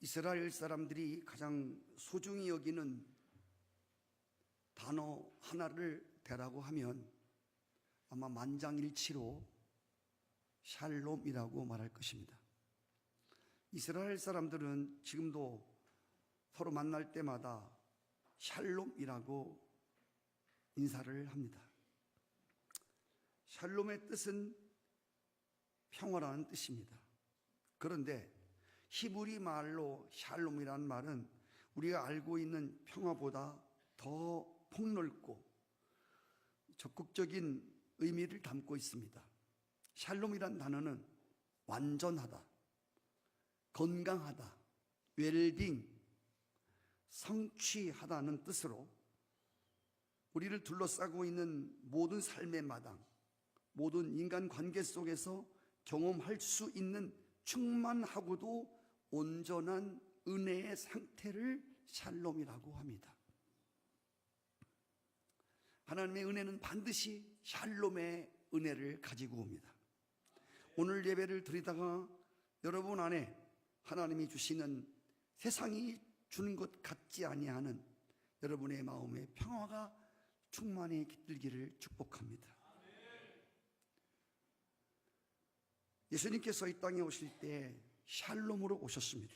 이스라엘 사람들이 가장 소중히 여기는 단어 하나를 대라고 하면 아마 만장일치로 샬롬이라고 말할 것입니다. 이스라엘 사람들은 지금도 서로 만날 때마다 샬롬이라고 인사를 합니다. 샬롬의 뜻은 평화라는 뜻입니다. 그런데 히브리 말로 샬롬이라는 말은 우리가 알고 있는 평화보다 더 폭넓고 적극적인 의미를 담고 있습니다. 샬롬이란 단어는 완전하다, 건강하다, 웰빙, 성취하다는 뜻으로 우리를 둘러싸고 있는 모든 삶의 마당, 모든 인간 관계 속에서 경험할 수 있는 충만하고도 온전한 은혜의 상태를 샬롬이라고 합니다. 하나님의 은혜는 반드시 샬롬의 은혜를 가지고 옵니다. 오늘 예배를 드리다가 여러분 안에 하나님이 주시는 세상이 주는 것 같지 아니하는 여러분의 마음의 평화가 충만히 깃들기를 축복합니다. 예수님께서 이 땅에 오실 때 샬롬으로 오셨습니다.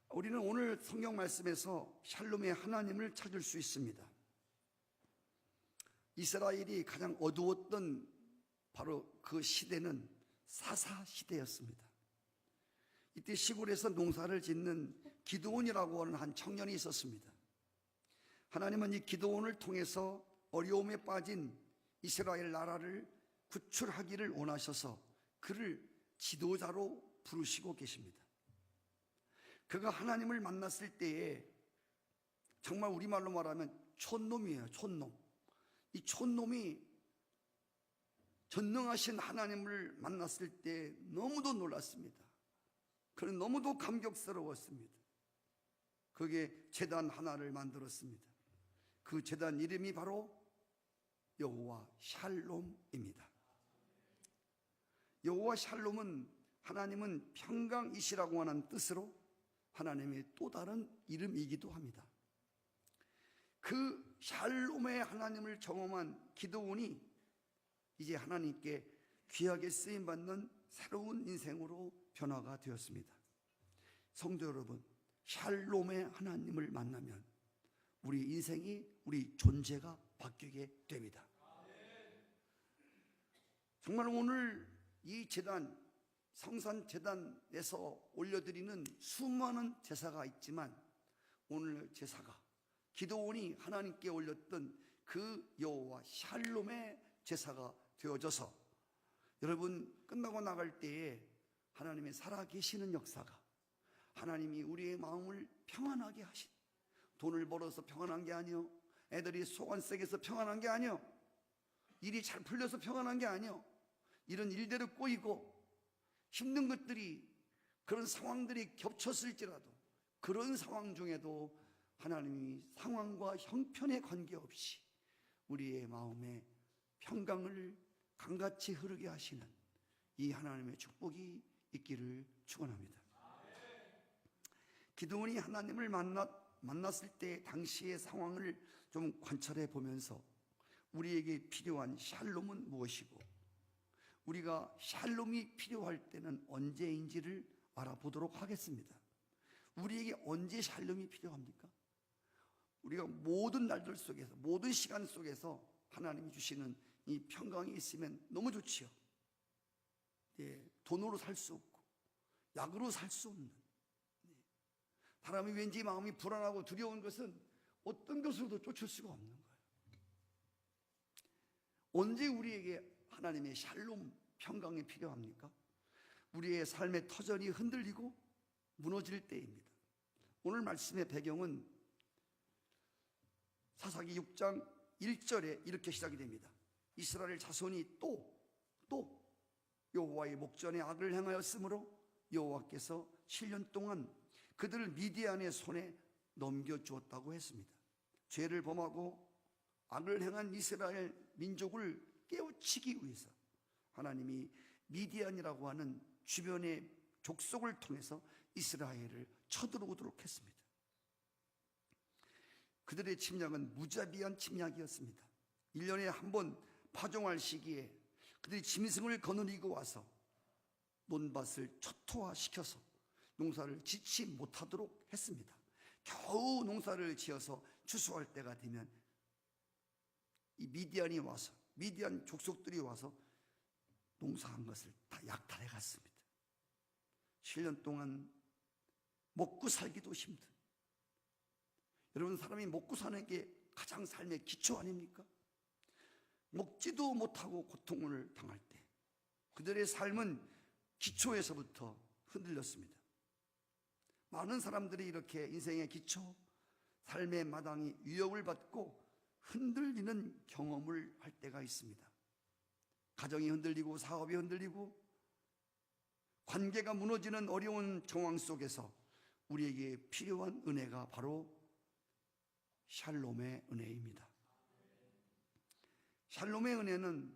우리는 오늘 성경 말씀에서 샬롬의 하나님을 찾을 수 있습니다. 이스라엘이 가장 어두웠던 바로 그 시대는 사사 시대였습니다. 이때 시골에서 농사를 짓는 기드온이라고 하는 한 청년이 있었습니다. 하나님은 이 기드온을 통해서 어려움에 빠진 이스라엘 나라를 구출하기를 원하셔서 그를 지도자로 부르시고 계십니다. 그가 하나님을 만났을 때에 정말 우리말로 말하면 촌놈이에요. 촌놈. 이 촌놈이 전능하신 하나님을 만났을 때 너무도 놀랐습니다. 그는 너무도 감격스러웠습니다. 거기에 제단 하나를 만들었습니다. 그 제단 이름이 바로 여호와 샬롬입니다. 여호와 샬롬은 하나님은 평강이시라고 하는 뜻으로 하나님의 또 다른 이름이기도 합니다. 그 샬롬의 하나님을 경험한 기드온이 이제 하나님께 귀하게 쓰임받는 새로운 인생으로 변화가 되었습니다. 성도 여러분, 샬롬의 하나님을 만나면 우리 인생이, 우리 존재가 바뀌게 됩니다. 정말 오늘 이 제단, 성산 제단에서 올려드리는 수많은 제사가 있지만 오늘 제사가 기드온이 하나님께 올렸던 그 여호와 샬롬의 제사가 되어져서 여러분 끝나고 나갈 때에 하나님의 살아계시는 역사가, 하나님이 우리의 마음을 평안하게 하신, 돈을 벌어서 평안한 게 아니요, 애들이 소관sek에서 평안한 게 아니요, 일이 잘 풀려서 평안한 게 아니요, 이런 일대로 꼬이고 힘든 것들이, 그런 상황들이 겹쳤을지라도 그런 상황 중에도 하나님이 상황과 형편에 관계없이 우리의 마음에 평강을 강같이 흐르게 하시는 이 하나님의 축복이 있기를 축원합니다. 기드온이 하나님을 만났을 때 당시의 상황을 좀 관찰해 보면서 우리에게 필요한 샬롬은 무엇이고 우리가 샬롬이 필요할 때는 언제인지를 알아보도록 하겠습니다. 우리에게 언제 샬롬이 필요합니까? 우리가 모든 날들 속에서, 모든 시간 속에서 하나님이 주시는 이 평강이 있으면 너무 좋지요. 돈으로 살 수 없고 약으로 살 수 없는, 사람이 왠지 마음이 불안하고 두려운 것은 어떤 것으로도 쫓을 수가 없는 거예요. 언제 우리에게 하나님의 샬롬 평강이 필요합니까? 우리의 삶의 터전이 흔들리고 무너질 때입니다. 오늘 말씀의 배경은 사사기 6장 1절에 이렇게 시작이 됩니다. 이스라엘 자손이 또 여호와의 목전에 악을 행하였으므로 여호와께서 7년 동안 그들을 미디안의 손에 넘겨주었다고 했습니다. 죄를 범하고 악을 행한 이스라엘 민족을 깨우치기 위해서 하나님이 미디안이라고 하는 주변의 족속을 통해서 이스라엘을 쳐들어오도록 했습니다. 그들의 침략은 무자비한 침략이었습니다. 1년에 한 번 파종할 시기에 그들이 짐승을 거느리고 와서 논밭을 초토화시켜서 농사를 짓지 못하도록 했습니다. 겨우 농사를 지어서 추수할 때가 되면 이 미디안이 와서, 미디안 족속들이 와서 농사한 것을 다 약탈해 갔습니다. 7년 동안 먹고 살기도 힘든, 여러분, 사람이 먹고 사는 게 가장 삶의 기초 아닙니까? 먹지도 못하고 고통을 당할 때 그들의 삶은 기초에서부터 흔들렸습니다. 많은 사람들이 이렇게 인생의 기초, 삶의 마당이 위협을 받고 흔들리는 경험을 할 때가 있습니다. 가정이 흔들리고 사업이 흔들리고 관계가 무너지는 어려운 정황 속에서 우리에게 필요한 은혜가 바로 샬롬의 은혜입니다. 샬롬의 은혜는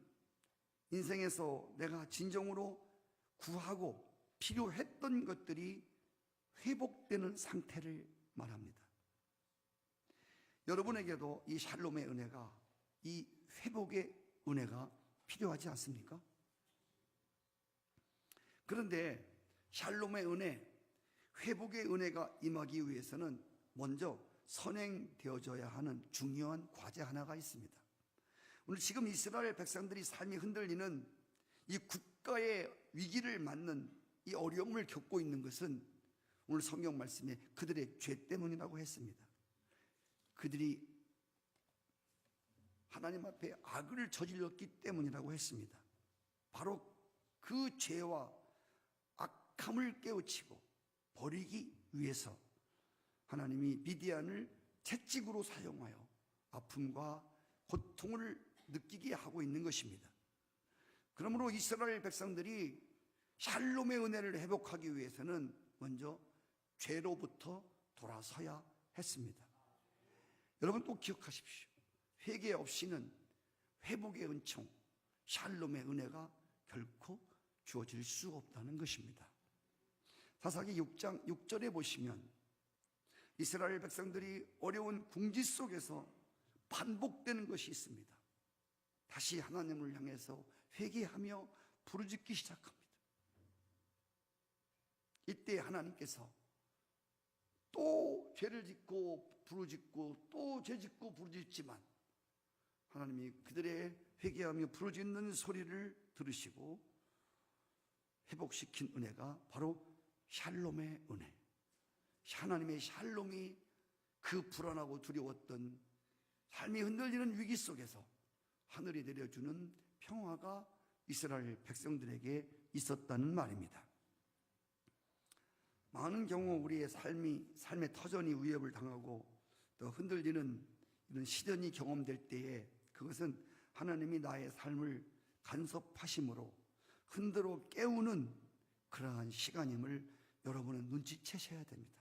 인생에서 내가 진정으로 구하고 필요했던 것들이 회복되는 상태를 말합니다. 여러분에게도 이 샬롬의 은혜가, 이 회복의 은혜가 필요하지 않습니까? 그런데 샬롬의 은혜, 회복의 은혜가 임하기 위해서는 먼저 선행되어져야 하는 중요한 과제 하나가 있습니다. 오늘 지금 이스라엘 백성들이 삶이 흔들리는 이 국가의 위기를 맞는 이 어려움을 겪고 있는 것은 오늘 성경 말씀에 그들의 죄 때문이라고 했습니다. 그들이 하나님 앞에 악을 저질렀기 때문이라고 했습니다. 바로 그 죄와 악함을 깨우치고 버리기 위해서 하나님이 미디안을 채찍으로 사용하여 아픔과 고통을 느끼게 하고 있는 것입니다. 그러므로 이스라엘 백성들이 샬롬의 은혜를 회복하기 위해서는 먼저 죄로부터 돌아서야 했습니다. 여러분 꼭 기억하십시오. 회개 없이는 회복의 은총, 샬롬의 은혜가 결코 주어질 수 없다는 것입니다. 사사기 6장 6절에 보시면 이스라엘 백성들이 어려운 궁지 속에서 반복되는 것이 있습니다. 다시 하나님을 향해서 회개하며 부르짖기 시작합니다. 이때 하나님께서 또 죄를 짓고 부르짖고 또 죄 짓고 부르짖지만 하나님이 그들의 회개하며 부르짖는 소리를 들으시고 회복시킨 은혜가 바로 샬롬의 은혜, 하나님의 샬롬이 그 불안하고 두려웠던 삶이 흔들리는 위기 속에서 하늘이 내려주는 평화가 이스라엘 백성들에게 있었다는 말입니다. 많은 경우 우리의 삶의 터전이 위협을 당하고 또 흔들리는 이런 시련이 경험될 때에 그것은 하나님이 나의 삶을 간섭하심으로 흔들어 깨우는 그러한 시간임을 여러분은 눈치채셔야 됩니다.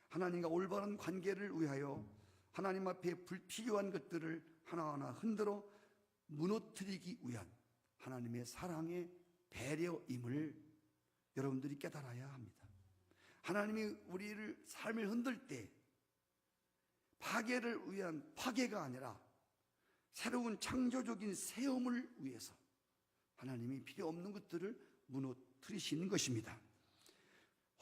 하나님과 올바른 관계를 위하여 하나님 앞에 불필요한 것들을 하나하나 흔들어 무너뜨리기 위한 하나님의 사랑의 배려임을 여러분들이 깨달아야 합니다. 하나님이 우리를 삶을 흔들 때 파괴를 위한 파괴가 아니라 새로운 창조적인 세움을 위해서 하나님이 필요 없는 것들을 무너뜨리시는 것입니다.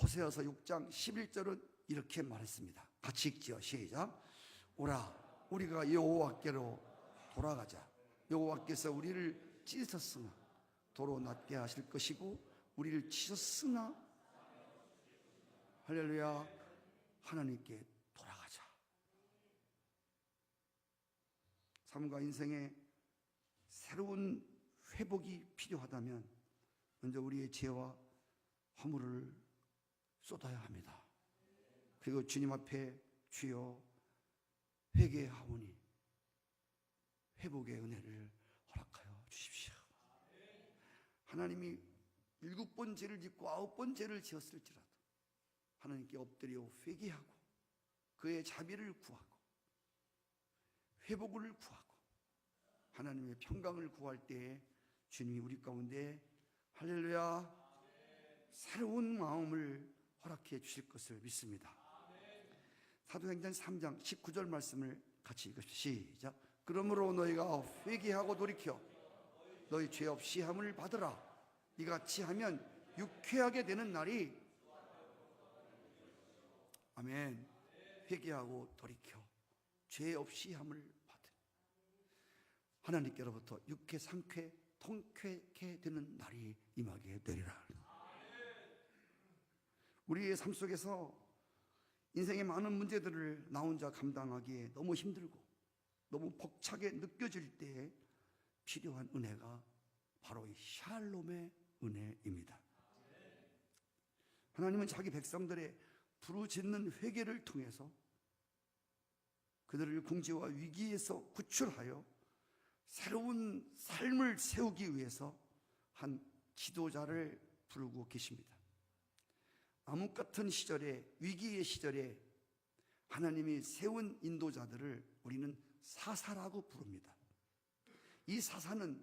호세아서 6장 11절은 이렇게 말했습니다. 같이 읽지요. 시작. 오라 우리가 여호와께로 돌아가자. 여호와께서 우리를 찢으셨으나 도로 낫게 하실 것이고 우리를 치셨으나 할렐루야 하나님께 돌아가자. 삶과 인생에 새로운 회복이 필요하다면 먼저 우리의 죄와 허물을 쏟아야 합니다. 그리고 주님 앞에 주여 회개하오니 회복의 은혜를 허락하여 주십시오. 하나님이 7번 죄를 짓고 9번 죄를 지었을지라도 하나님께 엎드려 회개하고 그의 자비를 구하고 회복을 구하고 하나님의 평강을 구할 때에 주님이 우리 가운데 할렐루야 새로운 마음을 허락해 주실 것을 믿습니다. 사도행전 3장 19절 말씀을 같이 읽으십시오. 시작. 그러므로 너희가 회개하고 돌이켜 너희 죄 없이 함을 받으라. 이같이 하면 유쾌하게 되는 날이, 아멘, 회개하고 돌이켜 죄 없이 함을 받으라. 하나님께로부터 유쾌 상쾌 통쾌하게 되는 날이 임하게 되리라. 우리의 삶 속에서 인생의 많은 문제들을 나 혼자 감당하기에 너무 힘들고 너무 벅차게 느껴질 때에 필요한 은혜가 바로 이 샬롬의 은혜입니다. 하나님은 자기 백성들의 부르짖는 회개를 통해서 그들을 궁지와 위기에서 구출하여 새로운 삶을 세우기 위해서 한 지도자를 부르고 계십니다. 암흑 같은 시절에, 위기의 시절에 하나님이 세운 인도자들을 우리는 사사라고 부릅니다. 이 사사는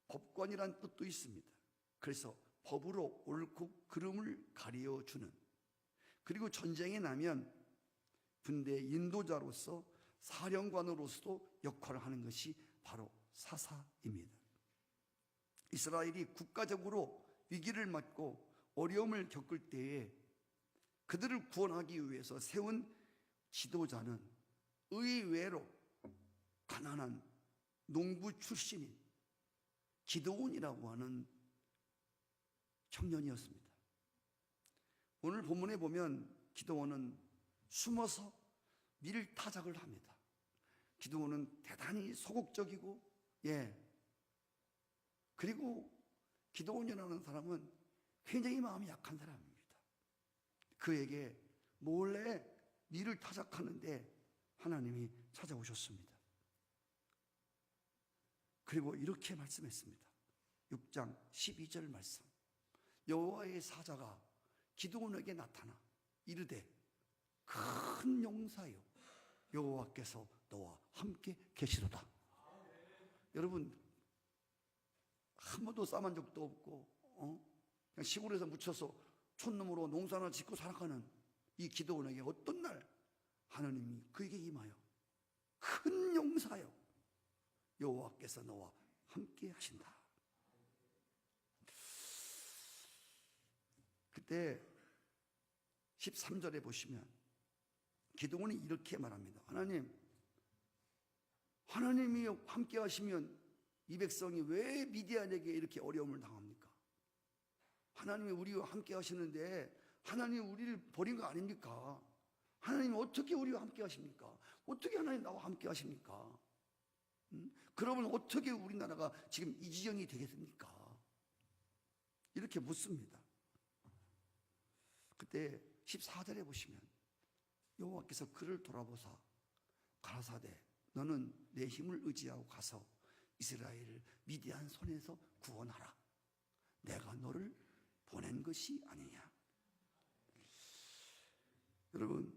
법관이란 뜻도 있습니다. 그래서 법으로 옳고 그름을 가려주는, 그리고 전쟁이 나면 군대 인도자로서 사령관으로서도 역할을 하는 것이 바로 사사입니다. 이스라엘이 국가적으로 위기를 맞고 어려움을 겪을 때에 그들을 구원하기 위해서 세운 지도자는 의외로 가난한 농부 출신인 기드온이라고 하는 청년이었습니다. 오늘 본문에 보면 기드온은 숨어서 밀타작을 합니다. 기드온은 대단히 소극적이고, 그리고 기드온이라는 사람은 굉장히 마음이 약한 사람입니다. 그에게 몰래 밀을 타작하는데 하나님이 찾아오셨습니다. 그리고 이렇게 말씀했습니다. 6장 12절 말씀. 여호와의 사자가 기드온에게 나타나 이르되 큰 용사여 여호와께서 너와 함께 계시로다. 여러분, 한 번도 싸만 적도 없고 그냥 시골에서 묻혀서 촌놈으로 농사나 짓고 살아가는 이 기드온에게 어떤 날 하나님이 그에게 임하여 큰 용사여 여호와께서 너와 함께 하신다. 그때 13절에 보시면 기드온이 이렇게 말합니다. 하나님이 함께 하시면 이 백성이 왜 미디안에게 이렇게 어려움을 당합니까? 하나님이 우리와 함께 하시는데 하나님이 우리를 버린 거 아닙니까? 하나님이 어떻게 우리와 함께 하십니까? 어떻게 하나님 나와 함께 하십니까? 그러면 어떻게 우리나라가 지금 이 지경이 되겠습니까? 이렇게 묻습니다. 그때 14절에 보시면 여호와께서 그를 돌아보사 가라사대 너는 내 힘을 의지하고 가서 이스라엘을 미디안 손에서 구원하라. 내가 너를 보낸 것이 아니냐. 여러분,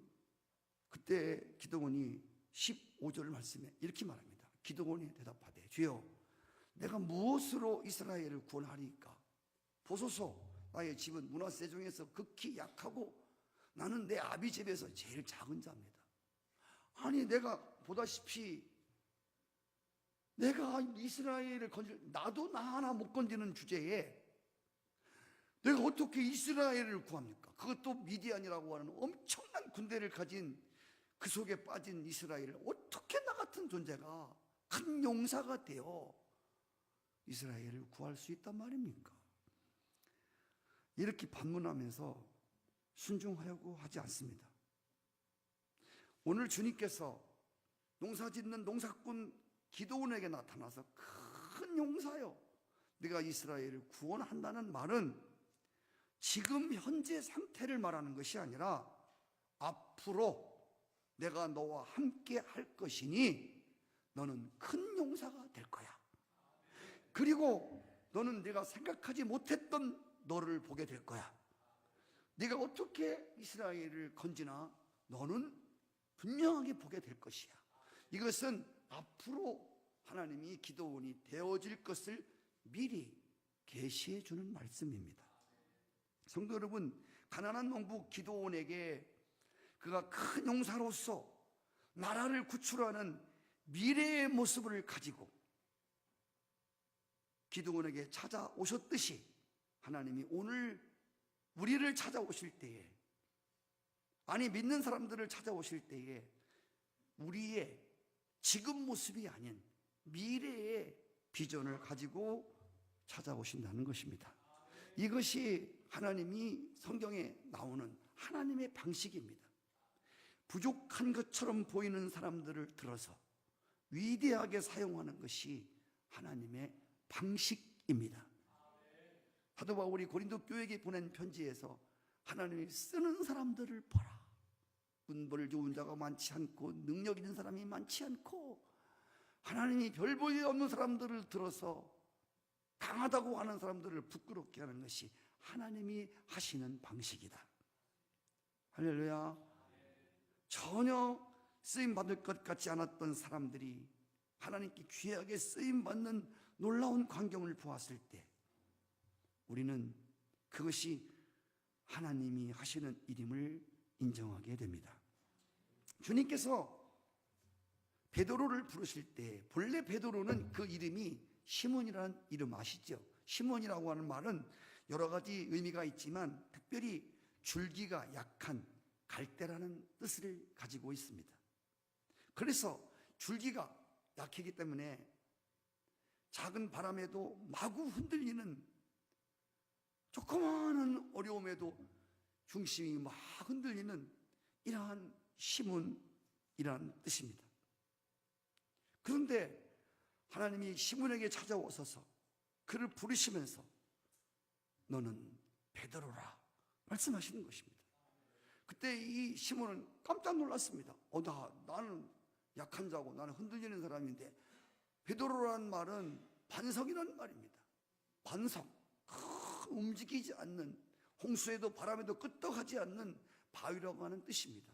그때 기드온이 15절 말씀에 이렇게 말합니다. 기드온이 대답하되 주여 내가 무엇으로 이스라엘을 구원하리까? 보소서 나의 집은 므낫세 중에서 극히 약하고 나는 내 아비 집에서 제일 작은 자입니다. 아니 내가 보다시피 내가 이스라엘을 나도 나 하나 못 건지는 주제에 내가 어떻게 이스라엘을 구합니까? 그것도 미디안이라고 하는 엄청난 군대를 가진 그 속에 빠진 이스라엘을 어떻게 나 같은 존재가 큰 용사가 되어 이스라엘을 구할 수 있단 말입니까? 이렇게 반문하면서 순종하려고 하지 않습니다. 오늘 주님께서 농사짓는 농사꾼 기드온에게 나타나서 큰 용사여 네가 이스라엘을 구원한다는 말은 지금 현재 상태를 말하는 것이 아니라 앞으로 내가 너와 함께 할 것이니 너는 큰 용사가 될 거야. 그리고 너는 내가 생각하지 못했던 너를 보게 될 거야. 네가 어떻게 이스라엘을 건지나 너는 분명하게 보게 될 것이야. 이것은 앞으로 하나님이 기드온이 되어질 것을 미리 계시해 주는 말씀입니다. 성도 여러분, 가난한 농부 기드온에게 그가 큰 용사로서 나라를 구출하는 미래의 모습을 가지고 기드온에게 찾아오셨듯이 하나님이 오늘 우리를 찾아오실 때에, 아니 믿는 사람들을 찾아오실 때에 우리의 지금 모습이 아닌 미래의 비전을 가지고 찾아오신다는 것입니다. 이것이 하나님이 성경에 나오는 하나님의 방식입니다. 부족한 것처럼 보이는 사람들을 들어서 위대하게 사용하는 것이 하나님의 방식입니다. 사도 바울이 고린도 교회에 보낸 편지에서 하나님이 쓰는 사람들을 보라. 문벌 좋은 자가 많지 않고 능력 있는 사람이 많지 않고 하나님이 별 볼일 없는 사람들을 들어서 강하다고 하는 사람들을 부끄럽게 하는 것이 하나님이 하시는 방식이다. 할렐루야. 전혀 쓰임받을 것 같지 않았던 사람들이 하나님께 귀하게 쓰임받는 놀라운 광경을 보았을 때 우리는 그것이 하나님이 하시는 일임을 인정하게 됩니다. 주님께서 베드로를 부르실 때 본래 베드로는 그 이름이 시몬이라는 이름 아시죠? 시몬이라고 하는 말은 여러 가지 의미가 있지만 특별히 줄기가 약한 갈대라는 뜻을 가지고 있습니다. 그래서 줄기가 약하기 때문에 작은 바람에도 마구 흔들리는, 조그마한 어려움에도 중심이 막 흔들리는 이러한 시몬이라는 뜻입니다. 그런데 하나님이 시몬에게 찾아오셔서 그를 부르시면서 너는 베드로라 말씀하시는 것입니다. 그때 이 시몬은 깜짝 놀랐습니다. 나는 약한 자고 나는 흔들리는 사람인데 베드로라는 말은 반석이라는 말입니다. 반석, 움직이지 않는, 홍수에도 바람에도 끄떡하지 않는 바위라고 하는 뜻입니다.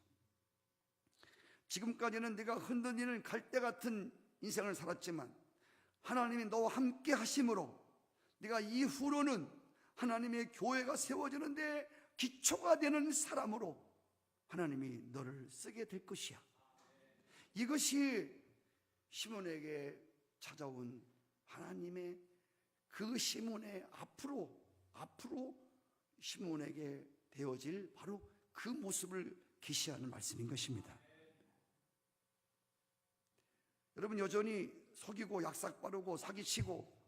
지금까지는 내가 흔들리는 갈대 같은 인생을 살았지만 하나님이 너와 함께 하심으로 네가 이후로는 하나님의 교회가 세워지는데 기초가 되는 사람으로 하나님이 너를 쓰게 될 것이야. 이것이 시몬에게 찾아온 하나님의 그 시몬의 앞으로 시몬에게 되어질 바로 그 모습을 계시하는 말씀인 것입니다. 여러분, 여전히 속이고 약삭 빠르고 사기치고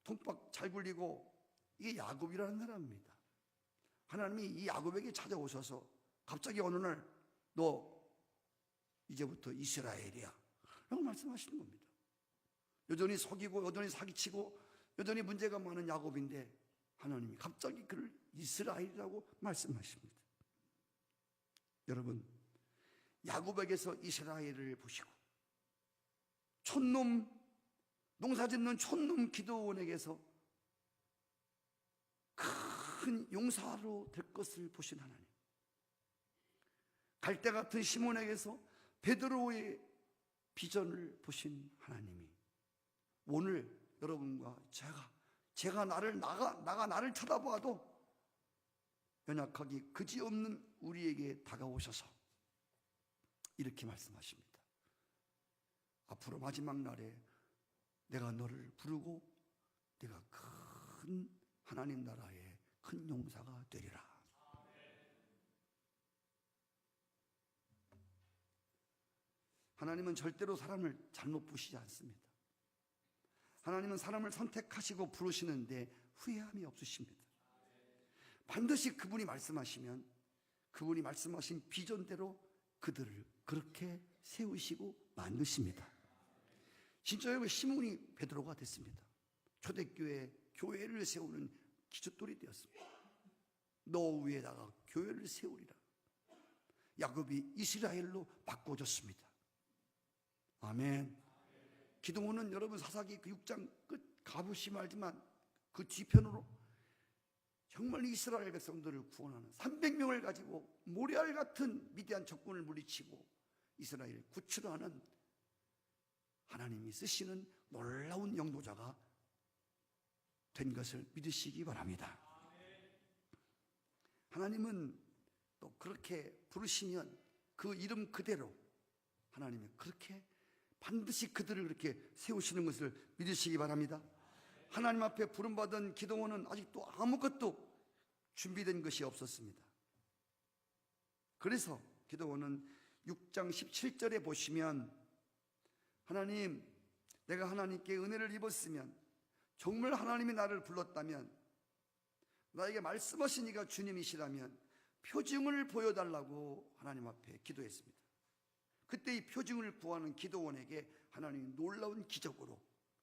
통박 잘 굴리고 이게 야곱이라는 사람입니다. 하나님이 이 야곱에게 찾아오셔서 갑자기 어느 날 너 이제부터 이스라엘이야 라고 말씀하시는 겁니다. 여전히 속이고 여전히 사기치고 여전히 문제가 많은 야곱인데 하나님이 갑자기 그를 이스라엘이라고 말씀하십니다. 여러분, 야곱에게서 이스라엘을 보시고 촌놈, 농사짓는 촌놈 기드온에게서 큰 용사로 될 것을 보신 하나님, 갈대 같은 시몬에게서 베드로의 비전을 보신 하나님이 오늘 여러분과 제가 나를 쳐다봐도 연약하기 그지없는 우리에게 다가오셔서 이렇게 말씀하십니다. 앞으로 마지막 날에 내가 너를 부르고 네가 큰 하나님 나라의 큰 용사가 되리라. 하나님은 절대로 사람을 잘못 보시지 않습니다. 하나님은 사람을 선택하시고 부르시는데 후회함이 없으십니다. 반드시 그분이 말씀하시면 그분이 말씀하신 비전대로 그들을 그렇게 세우시고 만드십니다. 진짜 여기 시몬이 베드로가 됐습니다. 초대교회, 교회를 세우는 기초돌이 되었습니다. 너 위에다가 교회를 세우리라. 야곱이 이스라엘로 바꿔줬습니다. 아멘. 기드온은 여러분 사사기 그 6장 끝 가보시 말지만 그 뒤편으로 정말 이스라엘 백성들을 구원하는 300명을 가지고 모래알 같은 미디안 적군을 물리치고 이스라엘을 구출하는 하나님이 쓰시는 놀라운 영도자가 된 것을 믿으시기 바랍니다. 하나님은 또 그렇게 부르시면 그 이름 그대로 하나님이 그렇게 반드시 그들을 그렇게 세우시는 것을 믿으시기 바랍니다. 하나님 앞에 부름받은 기도원은 아직도 아무것도 준비된 것이 없었습니다. 그래서 기도원은 6장 17절에 보시면 하나님, 내가 하나님께 은혜를 입었으면, 정말 하나님이 나를 불렀다면, 나에게 말씀하신 이가 주님이시라면 표징을 보여달라고 하나님 앞에 기도했습니다. 그때 이 표징을 구하는 기도원에게 하나님이 놀라운 기적으로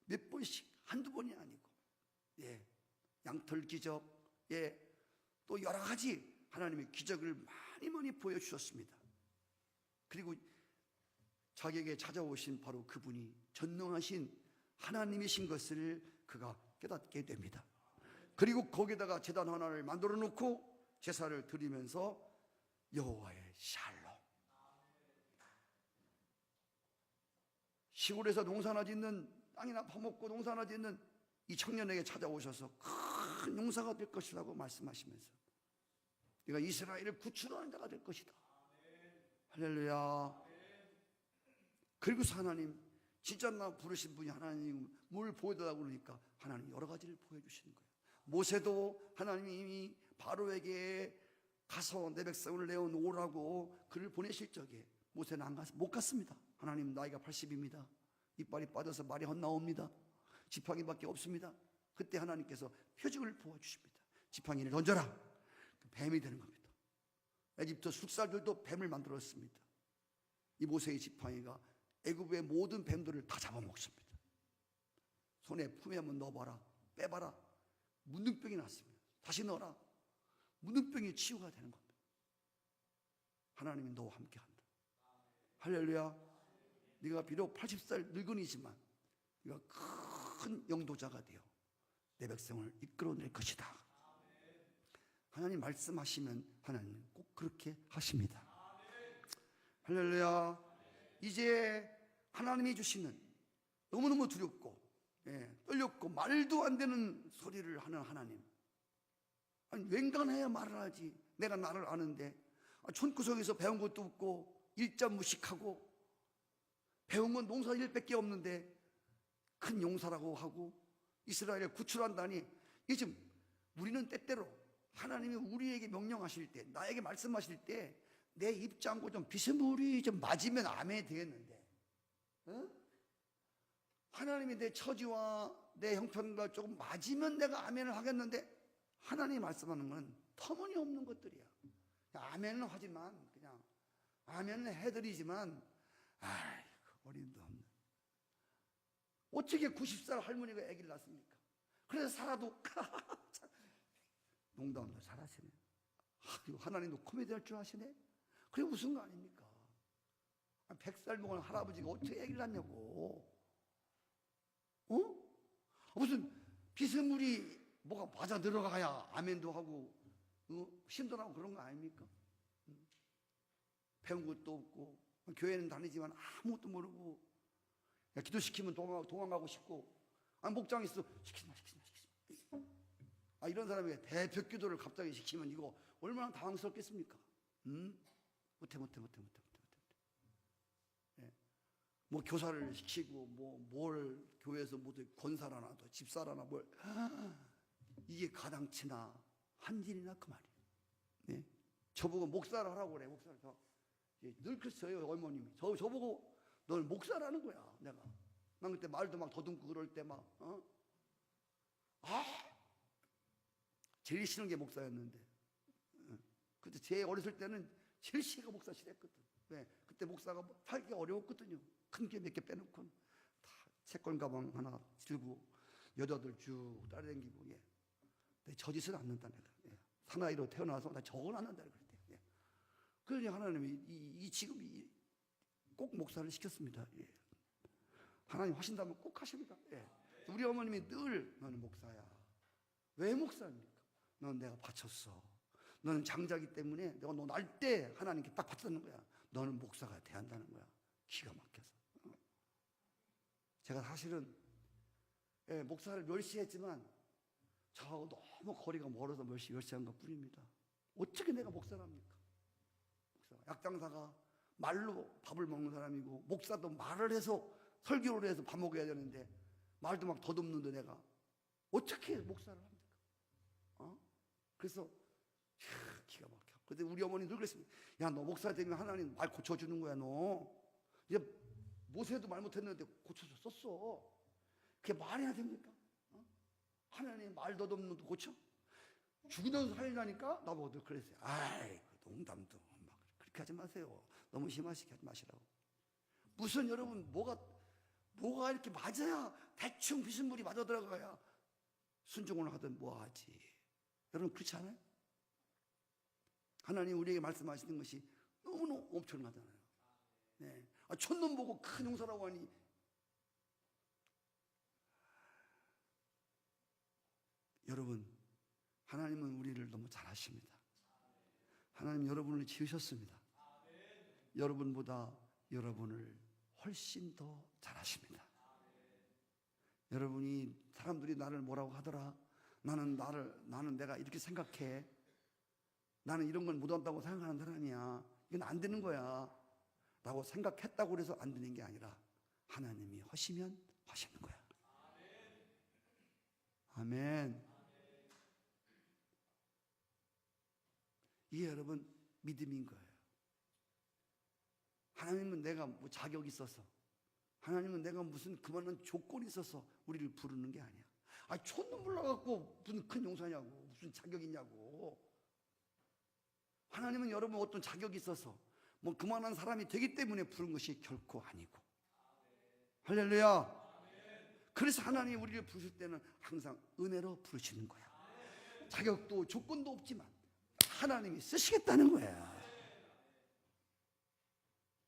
몇 번씩, 한두 번이 아니고, 양털 기적, 또 여러 가지 하나님의 기적을 많이 보여주셨습니다. 그리고 자기에게 찾아오신 바로 그분이 전능하신 하나님이신 것을 그가 깨닫게 됩니다. 그리고 거기다가 제단 하나를 만들어 놓고 제사를 드리면서 여호와의 샬롬, 시골에서 농사나 짓는, 땅이나 파먹고 농사나 짓는 이 청년에게 찾아오셔서 큰 용사가 될 것이라고 말씀하시면서 네가 이스라엘을 구출하는 자가 될 것이다. 할렐루야. 그리고서 하나님, 진짜 나 부르신 분이 하나님 뭘 보여달라고 그러니까 하나님 여러 가지를 보여주시는 거예요. 모세도 하나님이 바로에게 가서 내 백성을 내어놓으라고 그를 보내실 적에 모세는 못 갔습니다. 하나님, 나이가 80입니다. 이빨이 빠져서 말이 헛나옵니다. 지팡이밖에 없습니다. 그때 하나님께서 표징을 보여주십니다. 지팡이를 던져라. 뱀이 되는 겁니다. 에집트 숙살들도 뱀을 만들었습니다. 이 모세의 지팡이가 애굽의 모든 뱀들을 다 잡아먹습니다. 손에 품에 한번 넣어봐라, 빼봐라, 문둥병이 났습니다. 다시 넣어라, 문둥병이 치유가 되는 겁니다. 하나님이 너와 함께한다. 할렐루야. 네가 비록 80살 늙은이지만 네가 큰 영도자가 되어 내 백성을 이끌어낼 것이다. 하나님 말씀하시면 하나님은 꼭 그렇게 하십니다. 할렐루야. 이제 하나님이 주시는 너무너무 두렵고 떨렸고 말도 안 되는 소리를 하는 하나님, 아니 웬간해야 말을 하지. 내가 나를 아는데 촌구석에서 배운 것도 없고 일자 무식하고 배운 건 농사일밖에 없는데 큰 용사라고 하고 이스라엘을 구출한다니. 이게 지금 우리는 때때로 하나님이 우리에게 명령하실 때, 나에게 말씀하실 때 내 입장과 좀 비스무리 좀 맞으면 아멘 되겠는데, 하나님이 내 처지와 내 형편과 조금 맞으면 내가 아멘을 하겠는데, 하나님이 말씀하는 건 터무니없는 것들이야. 아멘은 하지만, 그냥 아멘은 해드리지만, 아이고 어림도 없네. 어떻게 90살 할머니가 아기를 낳습니까? 그래서 살아도 농담도 잘하시네. 하나님도 코미디 할 줄 아시네. 그래 웃은 거 아닙니까? 100살 먹은 할아버지가 어떻게 아기를 낳냐고. 무슨 비스무리 뭐가 맞아 들어가야 아멘도 하고 힘도 나고 그런 거 아닙니까? 배운 것도 없고 교회는 다니지만 아무것도 모르고 기도시키면 도망가고 싶고, 목장 있어 시키지 마. 이런 사람에게 대표 기도를 갑자기 시키면 이거 얼마나 당황스럽겠습니까? 못해. 뭐 교사를 시키고 뭘 교회에서 모두 권사라나 또 집사라나 뭘 이게 가당치나 한 일이나 그 말이에요. 저보고 목사를 하라고 그래. 목사를 늙었어요 어머님이. 저보고 널 목사라는 거야. 난 그때 말도 막 더듬고 그럴 때 제일 싫은 게 목사였는데, 그때 제 어렸을 때는 제일 싫은 목사시랬거든. 왜? 그때 목사가 팔기가 어려웠거든요. 큰 게 몇 개 빼놓고 다 채권 가방 하나 들고 여자들 쭉 따라다니고. 내 저짓은 않는다 내가. 사나이로 태어나서 나 저건 않는다 그랬대. 그러니 하나님이 지금 꼭 목사를 시켰습니다. 하나님 하신다면 꼭 하십니다. 우리 어머님이 늘 너는 목사야. 왜 목사입니까? 넌 내가 바쳤어. 너는 장자기 때문에 내가 너 날 때 하나님께 딱 바쳤는 거야. 너는 목사가 돼야 한다는 거야. 기가 막혀서. 제가 사실은 목사를 멸시했지만 저 너무 거리가 멀어서 멸시한 것 뿐입니다. 어떻게 내가 목사랍니까? 약장사가 말로 밥을 먹는 사람이고, 목사도 말을 해서 설교를 해서 밥 먹어야 되는데 말도 막 더듬는데 내가 어떻게 목사를 합니까? 그래서 기가 막혀. 근데 우리 어머니 늘 그랬습니다. 야, 너 목사 되면 하나님 말 고쳐주는 거야. 너 이제 모세도 말 못했는데 고쳐줬었어. 그게 말이 안 됩니까? 하나님 말 더듬는 도 고쳐? 죽이면서 살리라니까? 나보고 늘 그랬어요. 아이, 농담도 막 그렇게 하지 마세요. 너무 심하시게 하지 마시라고. 무슨 여러분 뭐가 이렇게 맞아야, 대충 비스무리 맞아 들어가야 순종을 하든 뭐하지. 여러분 그렇지 않아요? 하나님 우리에게 말씀하시는 것이 너무너무 엄청나잖아요. 네. 촌놈 보고 큰 용사라고 하니, 여러분 하나님은 우리를 너무 잘하십니다. 하나님 여러분을 지으셨습니다. 여러분보다 여러분을 훨씬 더 잘하십니다. 여러분이 사람들이 나를 뭐라고 하더라, 나는 내가 이렇게 생각해, 나는 이런 건 못한다고 생각하는 사람이야, 이건 안 되는 거야 라고 생각했다고 해서 안 되는 게 아니라 하나님이 하시면 하시는 거야. 아멘. 이게 여러분 믿음인 거예요. 하나님은 내가 뭐 자격이 있어서, 하나님은 내가 무슨 그만한 조건이 있어서 우리를 부르는 게 아니야. 촌놈 불러갖고 무슨 큰 용사냐고, 무슨 자격이 있냐고. 하나님은 여러분 어떤 자격이 있어서 뭐 그만한 사람이 되기 때문에 부른 것이 결코 아니고. 할렐루야. 그래서 하나님이 우리를 부르실 때는 항상 은혜로 부르시는 거야. 자격도 조건도 없지만 하나님이 쓰시겠다는 거야.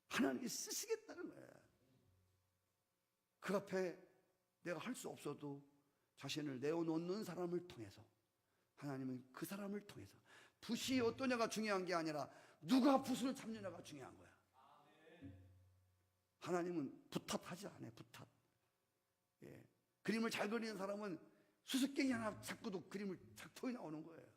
하나님이 쓰시겠다는 거야. 그 앞에 내가 할 수 없어도 자신을 내어놓는 사람을 통해서, 하나님은 그 사람을 통해서, 붓이 어떠냐가 중요한 게 아니라 누가 붓을 잡느냐가 중요한 거야. 하나님은 부탓하지 않아요. 부탓. 예. 그림을 잘 그리는 사람은 수수께끼 하나 잡고도 그림을 작통이 나오는 거예요.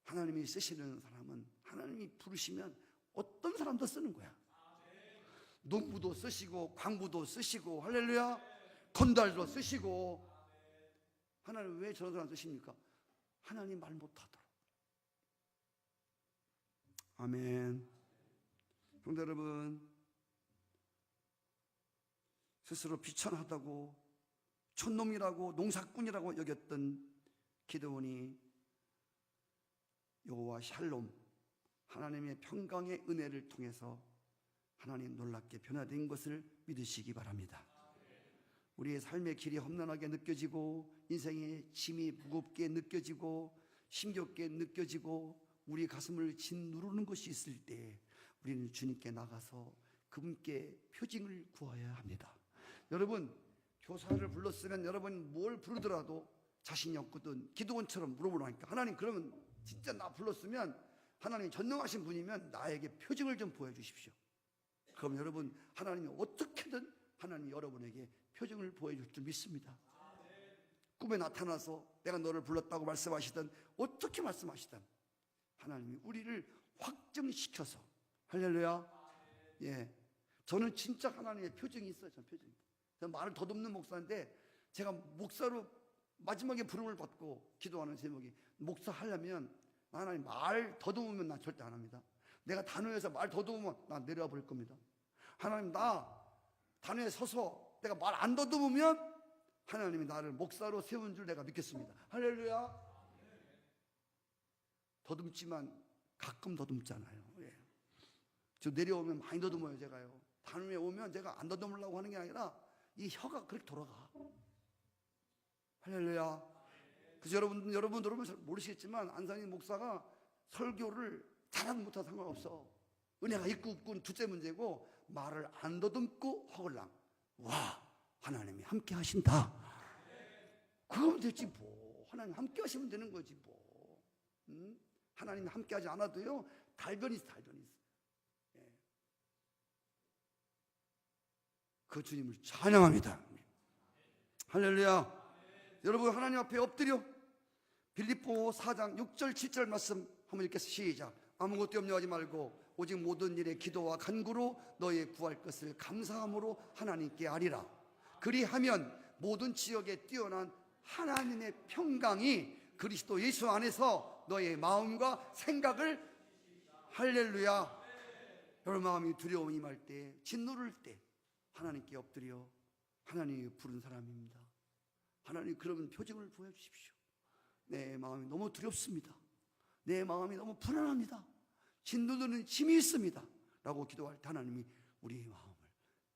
하나님이 쓰시는 사람은 하나님이 부르시면 어떤 사람도 쓰는 거야. 농부도 쓰시고 광부도 쓰시고, 할렐루야, 건달도 쓰시고. 하나님 왜 저런 사람 쓰십니까? 하나님 말 못하도록. 아멘. 성도 여러분, 스스로 비천하다고, 촌놈이라고, 농사꾼이라고 여겼던 기드온이 여호와 샬롬, 하나님의 평강의 은혜를 통해서 하나님 놀랍게 변화된 것을 믿으시기 바랍니다. 우리의 삶의 길이 험난하게 느껴지고, 인생의 짐이 무겁게 느껴지고, 힘겹게 느껴지고, 우리 가슴을 짓누르는 것이 있을 때 우리는 주님께 나가서 그분께 표징을 구해야 합니다. 여러분, 교사를 불렀으면 여러분 뭘 부르더라도 자신이 없거든 기드온처럼 물어보라니까. 하나님, 그러면 진짜 나 불렀으면 하나님 전능하신 분이면 나에게 표징을 좀 보여주십시오. 그럼 여러분, 하나님이 어떻게든 하나님 여러분에게 표징을 보여줄 줄 믿습니다. 꿈에 나타나서 내가 너를 불렀다고 말씀하시든 어떻게 말씀하시든 하나님이 우리를 확증시켜서, 할렐루야. 예, 저는 진짜 하나님의 표징이 있어요. 저는 말을 더듬는 목사인데, 제가 목사로 마지막에 부름을 받고 기도하는 제목이, 목사 하려면 하나님 말 더듬으면 난 절대 안 합니다. 내가 단호해서 말 더듬으면 난 내려와 버릴 겁니다. 하나님, 나 단호에 서서 내가 말 안 더듬으면 하나님이 나를 목사로 세운 줄 내가 믿겠습니다. 할렐루야. 더듬지만 가끔 더듬잖아요. 예. 저 내려오면 많이 더듬어요. 제가요. 단호에 오면 제가 안 더듬으려고 하는 게 아니라 이 혀가 그렇게 돌아가. 할렐루야. 그래서 여러분 잘 모르시겠지만 안상희 목사가 설교를 잘하든 못하든 상관없어. 은혜가 있고 없고는 둘째 문제고, 말을 안 더듬고 허글랑, 와, 하나님이 함께 하신다. 그거면 되지 뭐. 하나님 함께 하시면 되는 거지 뭐. 응? 하나님이 함께 하지 않아도요, 달변이 있어. 예. 그 주님을 찬양합니다. 할렐루야. 여러분, 하나님 앞에 엎드려 빌립보 4장 6절 7절 말씀 한번 읽겠습니다. 시작. 아무것도 염려하지 말고 오직 모든 일에 기도와 간구로 너의 구할 것을 감사함으로 하나님께 아리라. 그리하면 모든 지역에 뛰어난 하나님의 평강이 그리스도 예수 안에서 너의 마음과 생각을, 할렐루야. 여러분 마음이 두려움이 임할 때, 진노를 때 하나님께 엎드려 하나님이 부른 사람입니다. 하나님 그런 표징을 보여주십시오. 내 마음이 너무 두렵습니다. 내 마음이 너무 불안합니다. 진노는 힘이 있습니다 라고 기도할 때 하나님이 우리의 마음을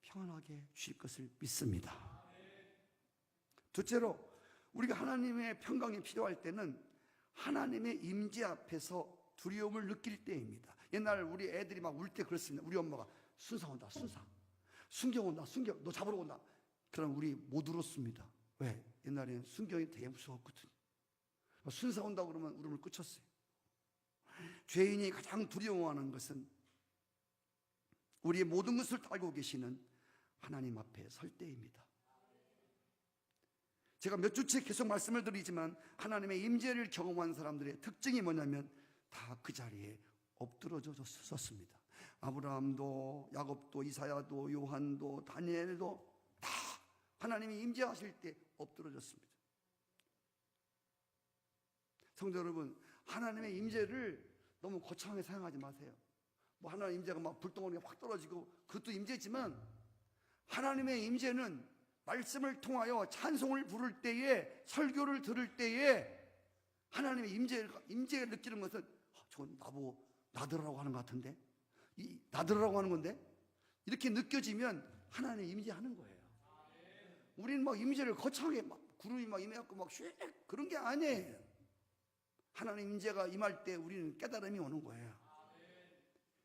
평안하게 주실 것을 믿습니다. 둘째로, 우리가 하나님의 평강이 필요할 때는 하나님의 임재 앞에서 두려움을 느낄 때입니다. 옛날 우리 애들이 막 울 때 그렇습니다. 우리 엄마가 순사 온다, 순사. 순경 온다, 순경. 너 잡으러 온다. 그럼 우리 못 울었습니다. 왜? 옛날에는 순경이 되게 무서웠거든요. 순사 온다고 그러면 울음을 그쳤어요. 죄인이 가장 두려워하는 것은 우리의 모든 것을 다 알고 계시는 하나님 앞에 설 때입니다. 제가 몇 주째 계속 말씀을 드리지만 하나님의 임재를 경험한 사람들의 특징이 뭐냐면 다 그 자리에 엎드러졌었습니다. 아브라함도, 야곱도, 이사야도, 요한도, 다니엘도 다 하나님이 임재하실 때 엎드러졌습니다. 성도 여러분, 하나님의 임재를 너무 거창하게 사용하지 마세요. 뭐 하나님 임재가 막 불덩어리가 확 떨어지고 그것도 임재지만, 하나님의 임재는 말씀을 통하여 찬송을 부를 때에, 설교를 들을 때에 하나님의 임재를 느끼는 것은 저건 나보고 나들으라고 하는 것 같은데, 나들으라고 하는 건데, 이렇게 느껴지면 하나님의 임재하는 거예요. 우리는 막 임재를 거창하게 막 구름이 막 임해갖고 막 슉 그런 게 아니에요. 하나님 임재가 임할 때 우리는 깨달음이 오는 거예요.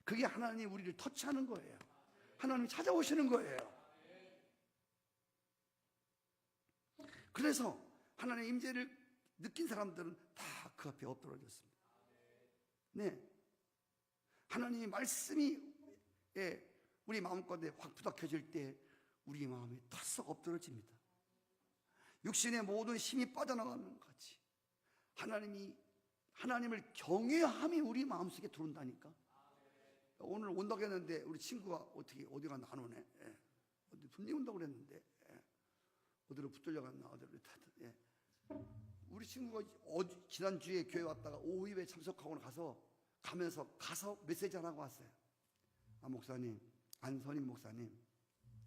그게 하나님이 우리를 터치하는 거예요. 하나님이 찾아오시는 거예요. 그래서 하나님의 임재를 느낀 사람들은 다 그 앞에 엎드러졌습니다. 네, 하나님의 말씀이 우리 마음가운데 확 부닥쳐질 때 우리 마음이 털썩 엎드러집니다. 육신의 모든 힘이 빠져나가는 것 같이 하나님을 경외함이 우리 마음속에 들어온다니까. 오늘 온다고 했는데 우리 친구가 어디 갔나 안 오네. 어디 분명히 온다고 그랬는데 어디로 붙들려 갔나, 어디로. 우리 친구가 지난주에 교회 왔다가 오후에 참석하고 가서 메시지 하나 하고 왔어요. 목사님, 안선임 목사님,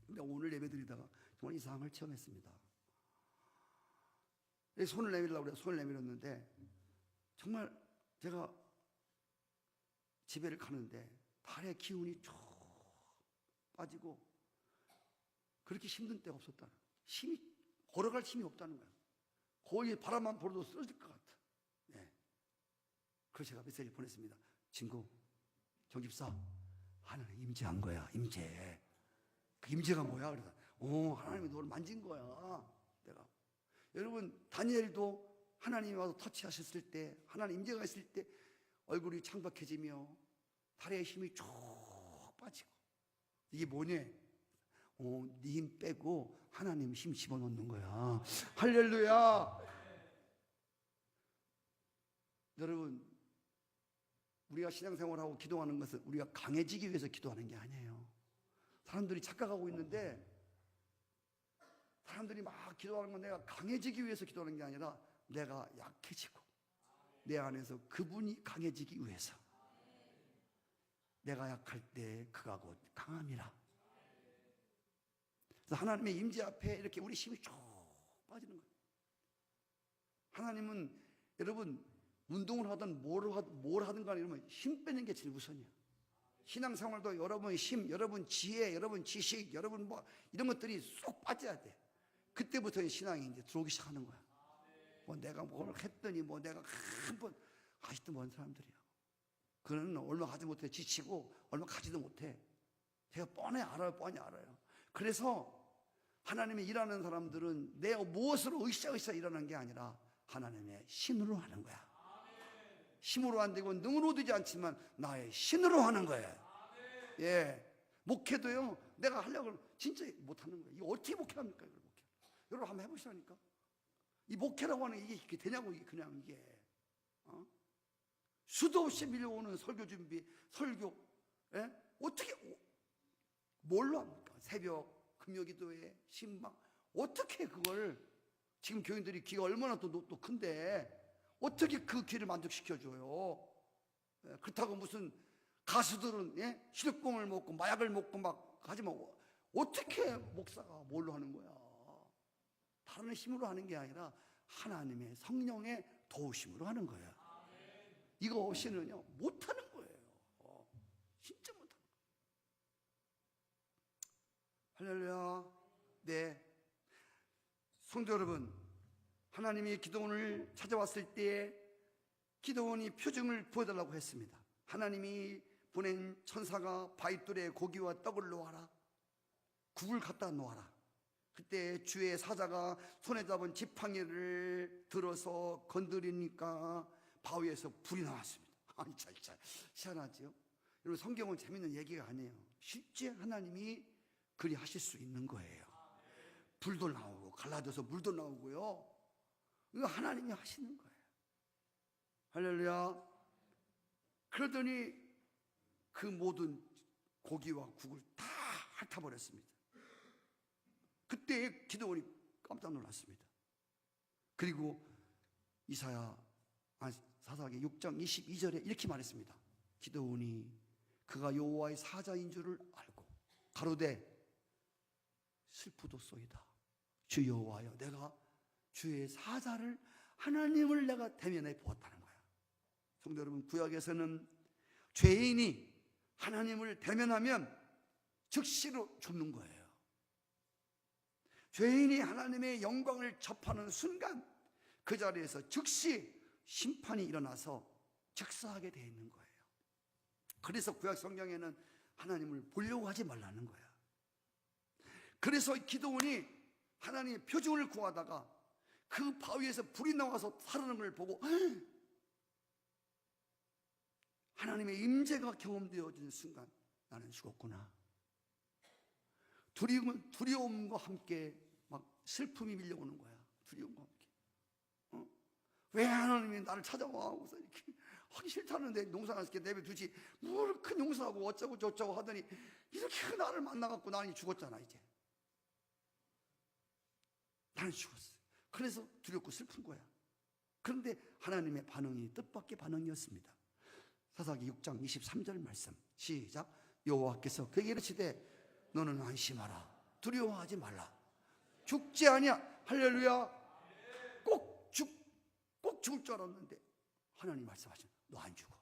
근데 오늘 예배 드리다가 정말 이상한 걸 체험했습니다. 손을 내밀려고 그래서 손을 내밀었는데, 정말 제가 집에를 가는데 발의 기운이 쭉 빠지고 그렇게 힘든 때가 없었다는 거예요. 걸어갈 힘이 없다는 거예요. 거의 바람만 불어도 쓰러질 것 같아. 그래서 제가 메시지를 보냈습니다. 친구, 정집사, 하나님 임재한 거야. 임재. 그 임재가 뭐야? 그래서 하나님이 너를 만진 거야. 내가. 여러분, 다니엘도 하나님이 와서 터치하셨을 때, 하나님 임재가 있을 때 얼굴이 창백해지며 다리에 힘이 쭉 빠지고, 이게 뭐냐? 네 힘 빼고 하나님 힘 집어넣는 거야. 할렐루야. 여러분, 우리가 신앙생활하고 기도하는 것은 우리가 강해지기 위해서 기도하는 게 아니에요. 사람들이 착각하고 있는데, 사람들이 막 기도하는 건 내가 강해지기 위해서 기도하는 게 아니라 내가 약해지고 내 안에서 그분이 강해지기 위해서. 내가 약할 때 그가 곧 강함이라. 그래서 하나님의 임재 앞에 이렇게 우리 힘이 쭉 빠지는 거예요. 하나님은 여러분 운동을 하든 뭘 하든 간에 이러면 힘 빼는 게 제일 우선이야. 신앙생활도 여러분의 힘, 여러분 지혜, 여러분 지식, 여러분 뭐 이런 것들이 쏙 빠져야 돼. 그때부터 신앙이 이제 들어오기 시작하는 거야. 뭐 내가 뭘 했더니 뭐 내가 한번 아직도 먼 사람들이야. 그는 얼마 가지 못해 지치고 얼마 가지도 못해. 제가 뻔히 알아요. 그래서 하나님이 일하는 사람들은 내 무엇으로 으쌰으쌰 일하는 게 아니라 하나님의 신으로 하는 거야. 힘으로 안 되고 능으로 되지 않지만 나의 신으로 하는 거예요. 목회도요, 내가 하려고 하면 진짜 못하는 거예요. 이거 어떻게 목회합니까? 여러분 한번 해보시라니까. 이 목회라고 하는 게 이게 되냐고, 이게 그냥 이게. 수도 없이 밀려오는 설교 준비, 설교, 예? 어떻게, 뭘로 합니까? 새벽, 금요기도회, 신방, 어떻게 그걸, 지금 교인들이 귀가 얼마나 또 큰데, 어떻게 그 귀를 만족시켜줘요? 예? 그렇다고 무슨 가수들은, 예? 시력공을 먹고 마약을 먹고 막 하지 말고, 어떻게 목사가 뭘로 하는 거야? 다른 힘으로 하는 게 아니라 하나님의 성령의 도우심으로 하는 거야. 이거 없이는요 못하는 거예요. 진짜 못하는 거예요. 할렐루야. 네, 성도 여러분, 하나님이 기도원을 찾아왔을 때 기도원이 표징을 보여달라고 했습니다. 하나님이 보낸 천사가 바위돌에 고기와 떡을 놓아라, 국을 갖다 놓아라. 그때 주의 사자가 손에 잡은 지팡이를 들어서 건드리니까 바위에서 불이 나왔습니다. 아니, 참 희한하죠? 여러분, 성경은 재밌는 얘기가 아니에요. 실제 하나님이 그리 하실 수 있는 거예요. 불도 나오고 갈라져서 물도 나오고요. 이거 하나님이 하시는 거예요. 할렐루야. 그러더니 그 모든 고기와 국을 다 핥아버렸습니다. 그때 기도원이 깜짝 놀랐습니다. 그리고 사사기 6장 22절에 이렇게 말했습니다. 기도원이 그가 여호와의 사자인 줄을 알고 가로되 슬프도소이다. 주 여호와여, 내가 주의 사자를, 하나님을 내가 대면해 보았다는 거야. 성도 여러분, 구약에서는 죄인이 하나님을 대면하면 즉시로 죽는 거예요. 죄인이 하나님의 영광을 접하는 순간 그 자리에서 즉시 심판이 일어나서 즉사하게 되어 있는 거예요. 그래서 구약 성경에는 하나님을 보려고 하지 말라는 거야. 그래서 기도원이 하나님의 표징을 구하다가 그 바위에서 불이 나와서 타르는 걸 보고 하나님의 임재가 경험되어지는 순간 나는 죽었구나. 두려움과 함께 막 슬픔이 밀려오는 거야. 두려움과 함께. 왜 하나님이 나를 찾아와? 하고서 이렇게 하기 싫다는데 농사를 이렇게 내버려두지, 뭘 큰 용서하고 어쩌고 저쩌고 하더니 이렇게 나를 만나갖고 나는 죽었잖아. 이제 나는 죽었어. 그래서 두렵고 슬픈 거야. 그런데 하나님의 반응이 뜻밖의 반응이었습니다. 사사기 6장 23절 말씀 시작. 여호와께서 그에게 이르시되 너는 안심하라, 두려워하지 말라, 죽지 아니야. 할렐루야. 꼭 죽을 줄 알았는데 하나님 말씀하시는, 너 안 죽어,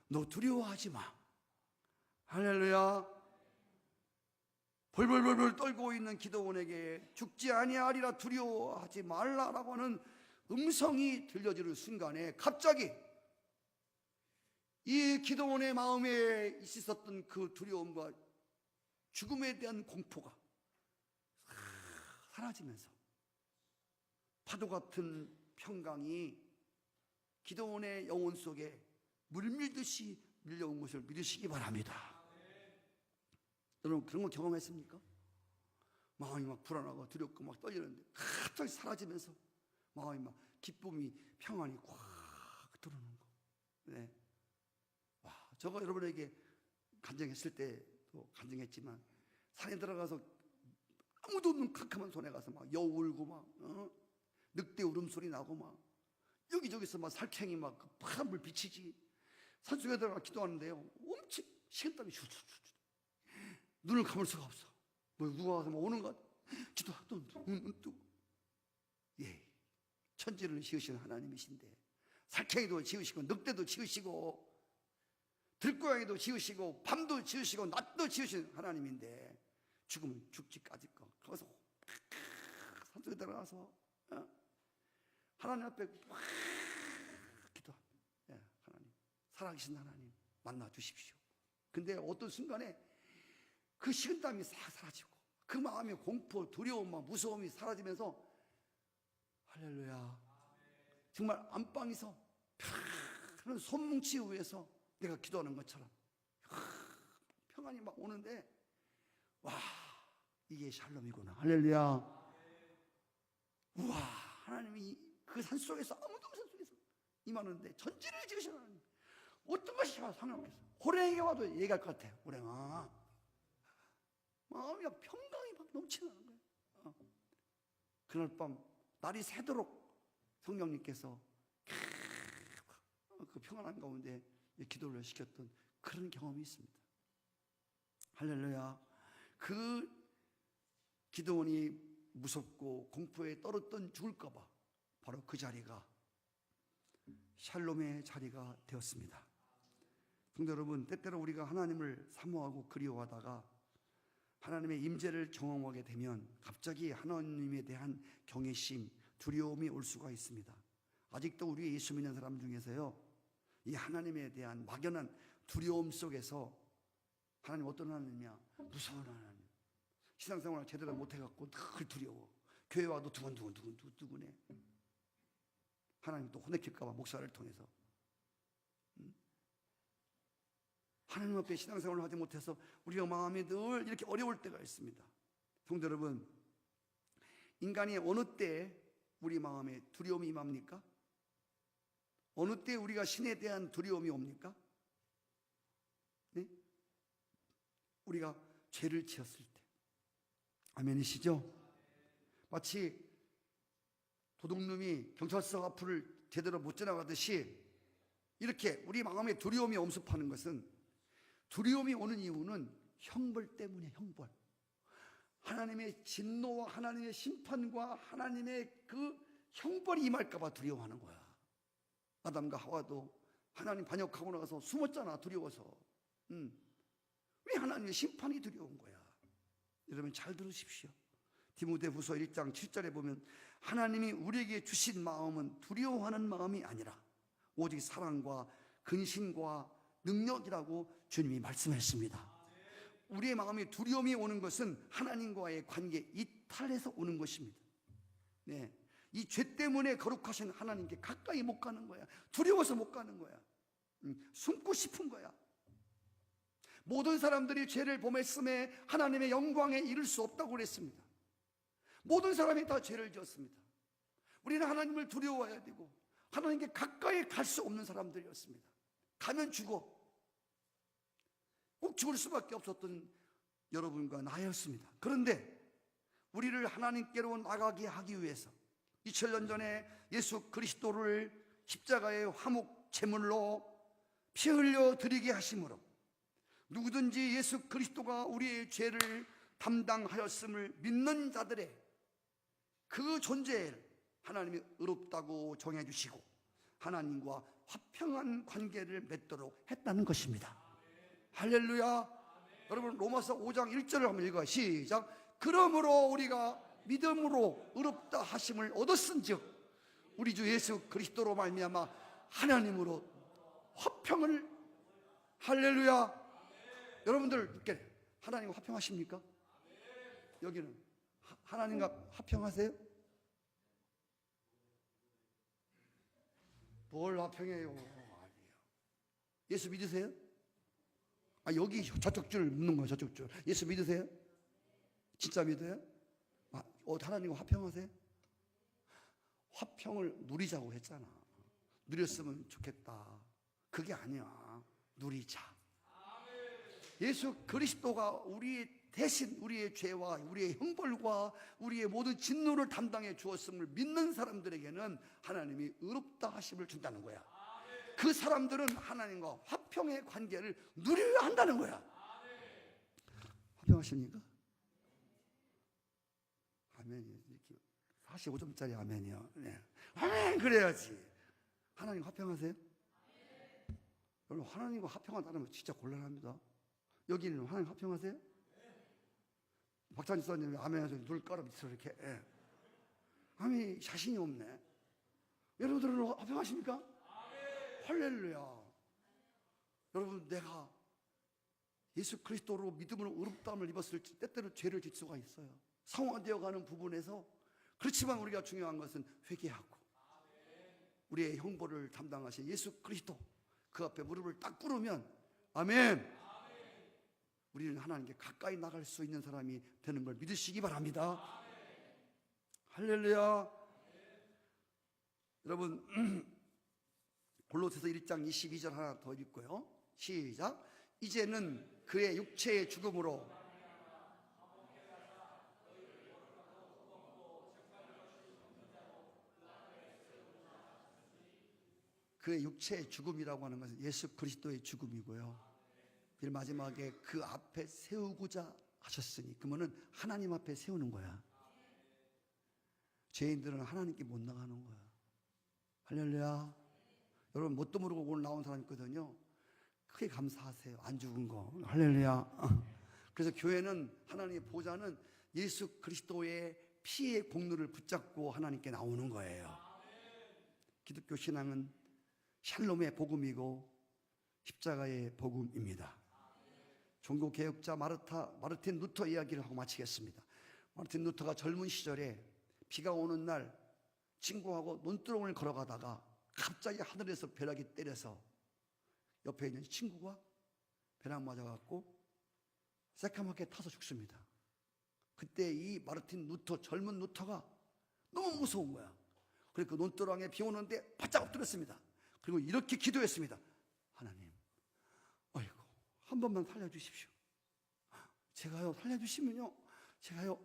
너 두려워하지 마. 할렐루야. 벌벌벌벌 떨고 있는 기도원에게 죽지 아니하리라, 두려워하지 말라라고 하는 음성이 들려지는 순간에 갑자기 이 기도원의 마음에 있었던 그 두려움과 죽음에 대한 공포가 사라지면서 파도 같은 평강이 기도원의 영혼 속에 물밀듯이 밀려온 것을 믿으시기 바랍니다. 여러분, 그런 거 경험했습니까? 마음이 막 불안하고 두렵고 막 떨리는데 갑자기 사라지면서 마음이 막 기쁨이, 평안이 꽉 들어오는 거. 네. 와, 저거 여러분에게 간증했을 때도 간증했지만 산에 들어가서 아무도 없는 캄캄한 손에 가서 막 여우 울고 막 늑대 울음소리 나고 막 여기저기서 막 살쾡이 막 파란 불 비치지. 산속에 들어가 기도하는데요, 엄청 식은땀이 슈슈슈, 눈을 감을 수가 없어. 뭐 누가 와서 뭐 오는 것 같아. 기도하도 눈 뜨고. 예, 천지를 지으시는 하나님이신데 살쾡이도 지으시고 늑대도 지으시고 들고양이도 지으시고 밤도 지으시고 낮도 지으시는 하나님인데 죽으면 죽지까지 거. 거기서 산속에 들어가서 하나님 앞에 기도합니다. 예, 하나님, 살아계신 하나님 만나 주십시오. 근데 어떤 순간에 그 식은땀이 싹 사라지고 그 마음의 공포, 두려움과 무서움이 사라지면서 할렐루야, 정말 안방에서 편한 손뭉치 위에서 내가 기도하는 것처럼 평안이 막 오는데, 와, 이게 샬롬이구나. 할렐루야. 우와, 하나님이 그 산속에서 아무도 없는 산속에서 임하는데 전지를 지으신 하나님, 어떤 것이 와도 상관없겠어. 호랭이가 와도 얘기할 것 같아. 호랭아, 마음이 평강이 막 넘치는 거예요. 그날 밤 날이 새도록 성령님께서 그 평안한 가운데 기도를 시켰던 그런 경험이 있습니다. 할렐루야. 그 기도원이 무섭고 공포에 떨었던 죽을까봐 바로 그 자리가 샬롬의 자리가 되었습니다. 성도 여러분, 때때로 우리가 하나님을 사모하고 그리워하다가 하나님의 임재를 경험하게 되면 갑자기 하나님에 대한 경외심, 두려움이 올 수가 있습니다. 아직도 우리 예수 믿는 사람 중에서요, 이 하나님에 대한 막연한 두려움 속에서, 하나님 어떤 하나님이야? 무서운 하나님. 신앙생활을 제대로 못해갖고 늘 두려워. 교회 와도 두근두근해. 하나님 또 혼내킬까봐 목사를 통해서. 하나님 앞에 신앙생활을 하지 못해서 우리가 마음이 늘 이렇게 어려울 때가 있습니다. 성도 여러분, 인간이 어느 때 우리 마음에 두려움이 임합니까? 어느 때 우리가 신에 대한 두려움이 옵니까? 네? 우리가 죄를 지었을 때. 아멘이시죠? 마치 도둑놈이 경찰서 앞을 제대로 못 지나가듯이 이렇게 우리 마음에 두려움이 엄습하는 것은, 두려움이 오는 이유는 형벌 때문에, 형벌. 하나님의 진노와 하나님의 심판과 하나님의 그 형벌이 임할까봐 두려워하는 거야. 아담과 하와도 하나님 반역하고 나가서 숨었잖아, 두려워서. 왜 하나님의 심판이 두려운 거야? 여러분 잘 들으십시오. 디모데후서 1장 7절에 보면 하나님이 우리에게 주신 마음은 두려워하는 마음이 아니라 오직 사랑과 근신과 능력이라고 주님이 말씀했습니다. 우리의 마음에 두려움이 오는 것은 하나님과의 관계 이탈에서 오는 것입니다. 네, 이 죄 때문에 거룩하신 하나님께 가까이 못 가는 거야. 두려워서 못 가는 거야. 숨고 싶은 거야. 모든 사람들이 죄를 범했음에 하나님의 영광에 이를 수 없다고 그랬습니다. 모든 사람이 다 죄를 지었습니다. 우리는 하나님을 두려워해야 되고 하나님께 가까이 갈 수 없는 사람들이었습니다. 가면 죽어. 꼭 죽을 수밖에 없었던 여러분과 나였습니다. 그런데 우리를 하나님께로 나가게 하기 위해서 2000년 전에 예수 그리스도를 십자가의 화목 제물로 피 흘려 드리게 하심으로 누구든지 예수 그리스도가 우리의 죄를 담당하였음을 믿는 자들의 그 존재를 하나님이 의롭다고 정해주시고 하나님과 화평한 관계를 맺도록 했다는 것입니다. 할렐루야. 여러분 로마서 5장 1절을 한번 읽어요. 시작. 그러므로 우리가 믿음으로 의롭다 하심을 얻었은즉 우리 주 예수 그리스도로 말미암아 하나님으로 화평을. 할렐루야. 여러분들 이렇게 하나님과 화평하십니까? 여기는 하나님과 화평하세요? 뭘 화평해요? 아니에요. 예수 믿으세요? 여기 저쪽 줄 묻는 거예요. 저쪽 줄. 예수 믿으세요? 진짜 믿어요? 하나님과 화평하세요? 화평을 누리자고 했잖아. 누렸으면 좋겠다. 그게 아니야. 누리자. 예수 그리스도가 우리 대신 우리의 죄와 우리의 형벌과 우리의 모든 진노를 담당해 주었음을 믿는 사람들에게는 하나님이 의롭다 하심을 준다는 거야. 그 사람들은 하나님과 화평의 관계를 누려야 한다는 거야. 화평하십니까? 아멘이 이렇게 45점짜리 아멘이요. 네. 아멘 그래야지. 하나님 화평하세요? 여러분 하나님과 화평하다는 거 진짜 곤란합니다. 여기는 하나님 화평하세요? 박찬희 선생님이 아멘해서 눈을 깔아 밑으로 이렇게. 아멘이 자신이 없네. 여러분들은 화평하십니까? 할렐루야. 여러분 내가 예수 그리스도로 믿음으로 의롭다함을 입었을 때 때때로 죄를 질 수가 있어요. 상호되어 가는 부분에서. 그렇지만 우리가 중요한 것은 회개하고 우리의 형벌을 담당하신 예수 그리스도 그 앞에 무릎을 딱 꿇으면 아멘. 우리는 하나님께 가까이 나갈 수 있는 사람이 되는 걸 믿으시기 바랍니다. 할렐루야. 여러분 골로새서 1장 22절 하나 더 읽고요. 시작. 이제는 그의 육체의 죽음으로 그의 육체의 죽음이라고 하는 것은 예수 그리스도의 죽음이고요. 그 마지막에 그 앞에 세우고자 하셨으니, 그러면은 하나님 앞에 세우는 거야. 죄인들은 하나님께 못 나가는 거야. 할렐루야. 여러분 뭣도 모르고 오늘 나온 사람 있거든요. 크게 감사하세요. 안 죽은 거. 할렐루야. 그래서 교회는, 하나님의 보좌는 예수 그리스도의 피의 공로를 붙잡고 하나님께 나오는 거예요. 기독교 신앙은 샬롬의 복음이고 십자가의 복음입니다. 종교개혁자 마르틴 루터 이야기를 하고 마치겠습니다. 마르틴 루터가 젊은 시절에 비가 오는 날 친구하고 논두렁을 걸어가다가 갑자기 하늘에서 벼락이 때려서 옆에 있는 친구가 벼락 맞아갖고 새까맣게 타서 죽습니다. 그때 이 마르틴 루터, 젊은 루터가 너무 무서운 거야. 그리고 그 논두렁에 비 오는데 바짝 엎드렸습니다. 그리고 이렇게 기도했습니다. 하나님, 아이고, 한 번만 살려주십시오. 제가요, 살려주시면요, 제가요,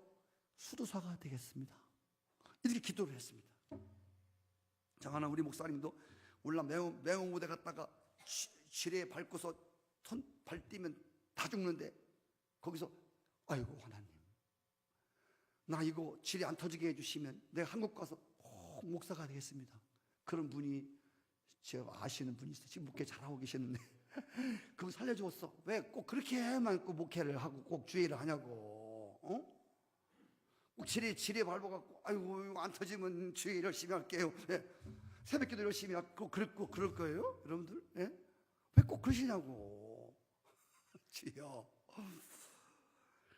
수도사가 되겠습니다. 이렇게 기도를 했습니다. 장하나 우리 목사님도 올라 맹호무대 갔다가 지뢰에 밟고서 발 뛰면 다 죽는데, 거기서 아이고 하나님, 나 이거 지뢰 안 터지게 해주시면 내가 한국 가서 꼭 목사가 되겠습니다. 그런 분이, 제가 아시는 분이 있어요. 지금 목회 잘하고 계시는데 그분 살려주었어. 왜 꼭 그렇게만 꼭 목회를 하고 꼭 주의를 하냐고. 꼭 지뢰 밟아갖고 아이고 안 터지면 주의 열심히 할게요. 예. 새벽기도 열심히 하고 그럴 거예요, 여러분들? 예? 왜 꼭 그러시냐고. 주여.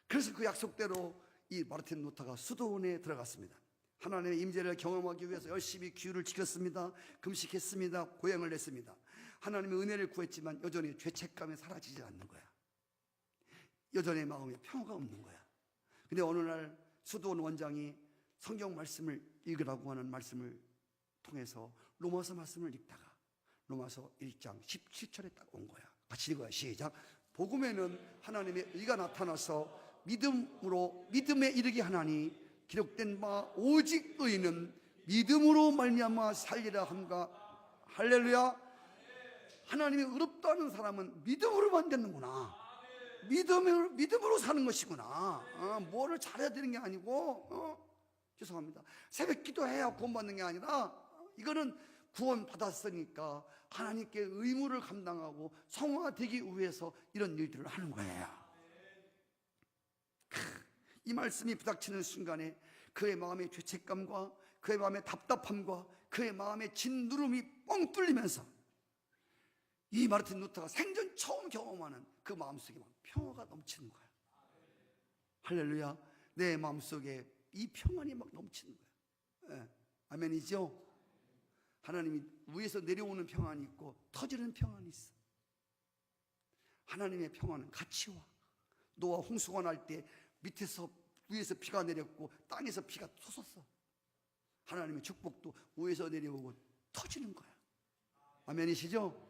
그래서 그 약속대로 이 마르틴 루터가 수도원에 들어갔습니다. 하나님의 임재를 경험하기 위해서 열심히 규율을 지켰습니다. 금식했습니다. 고행을 했습니다. 하나님의 은혜를 구했지만 여전히 죄책감이 사라지지 않는 거야. 여전히 마음에 평화가 없는 거야. 근데 어느 날 수도원 원장이 성경 말씀을 읽으라고 하는 말씀을 통해서 로마서 말씀을 읽다가 로마서 1장 17절에 딱 온 거야. 같이 읽어요. 시작. 복음에는 하나님의 의가 나타나서 믿음에 이르게 하나니 기록된 바 오직 의인은 믿음으로 말미암아 살리라 함과. 할렐루야. 하나님이 의롭다는 사람은 믿음으로만 되는구나. 믿음으로 사는 것이구나. 뭐를 잘해야 되는 게 아니고, 죄송합니다, 새벽 기도해야 구원받는 게 아니라, 이거는 구원 받았으니까 하나님께 의무를 감당하고 성화되기 위해서 이런 일들을 하는 거예요. 이 말씀이 부닥치는 순간에 그의 마음의 죄책감과 그의 마음의 답답함과 그의 마음의 진누름이 뻥 뚫리면서 이 마르틴 루터가 생전 처음 경험하는 그 마음속에 막 평화가 넘치는 거야. 할렐루야. 내 마음속에 이 평안이 막 넘치는 거야. 예. 아멘이죠? 하나님이 위에서 내려오는 평안이 있고 터지는 평안이 있어. 하나님의 평안은 같이 와. 노아 홍수가 날 때 위에서 비가 내렸고 땅에서 비가 솟았어. 하나님의 축복도 위에서 내려오고 터지는 거야. 아멘이시죠?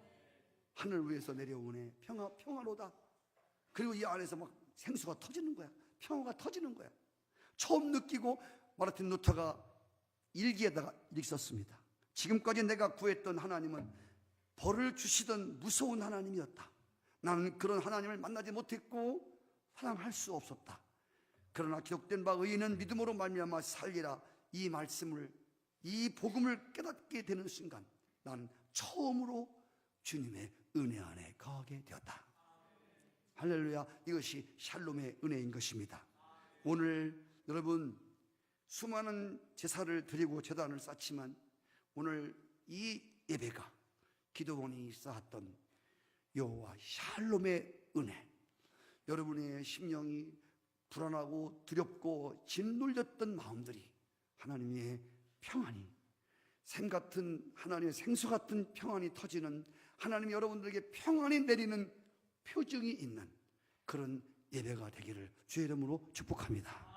하늘 위에서 내려오네. 평화로다. 그리고 이 안에서 막 생수가 터지는 거야. 평화가 터지는 거야. 처음 느끼고 마르틴 루터가 일기에다가 이렇게 썼습니다. 지금까지 내가 구했던 하나님은 벌을 주시던 무서운 하나님이었다. 나는 그런 하나님을 만나지 못했고 사랑할 수 없었다. 그러나 기록된 바 의인은 믿음으로 말미암아 살리라. 이 말씀을, 이 복음을 깨닫게 되는 순간 나는 처음으로 주님의 은혜 안에 거하게 되었다. 할렐루야. 이것이 샬롬의 은혜인 것입니다. 오늘 여러분 수많은 제사를 드리고 제단을 쌓지만 오늘 이 예배가 기도원이 쌓았던 여호와 샬롬의 은혜, 여러분의 심령이 불안하고 두렵고 짓눌렸던 마음들이 하나님의 평안이, 샘같은 하나님의 생수 같은 평안이 터지는, 하나님이 여러분들에게 평안이 내리는 표징이 있는 그런 예배가 되기를 주의 이름으로 축복합니다.